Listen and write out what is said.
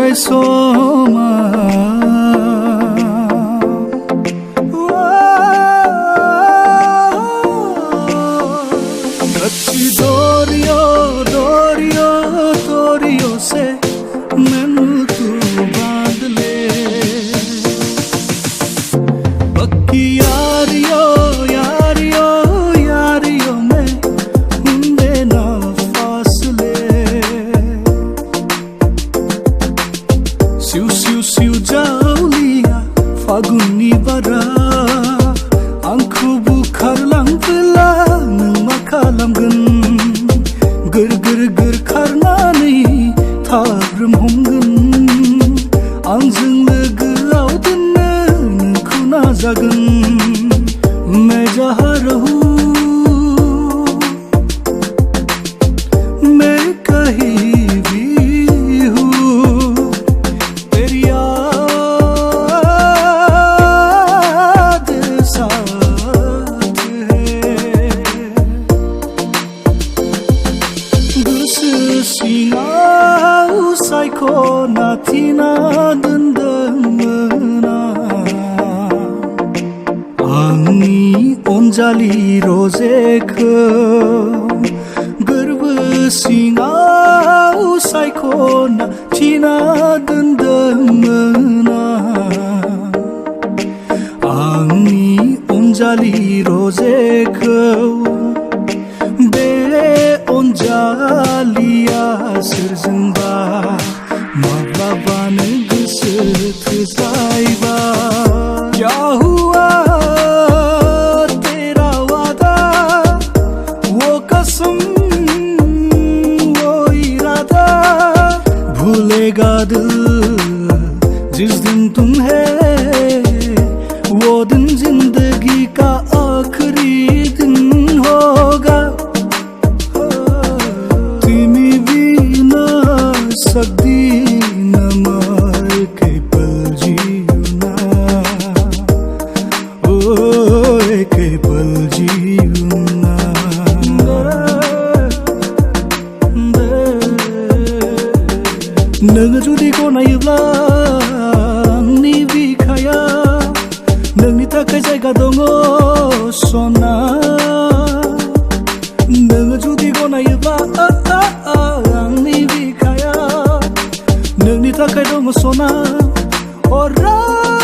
kai soma Kachi dorio dorio dorio se mainu tu baandh le Pakki yaariyo yaariyo yaariyo mein hunde na faasle Siu siu siu jauliya faguni bara Angku bukhar lang pila nang makalamgan Gur gur gur kharnani thabram homgan Angjung lagau dinna nangku na jagan Main jaha rahu मैं कहीं भी हूँ तेरी याद साथ है गुस्सिना psycho नाथिना दन्दमना आंनि अनजालि रोजेखौ गोरबो सिङाव सायख'ना थिना दोनदोंमोन आंनि अनजालि रोजेखौ बे अनजालिया सोरजोंबा माब्लाबानो गोसो थोजायबा क्या हुआ तेरा वादा वो कसम भूलेगा दिल जिस दिन तुम्हें वो दिन जिंदगी का आखिरी दिन होगा तिमी बिना सक्दी न मर के पल जीना ओ के पल जीना नोङो जुदि गनायोब्ला आंनि बिखाया नोंनि थाखाय जायगा दङ सना नोङो जुदि गनायोब्ला आंनि बिखाया नोंनि थाखाय दङ सना अराय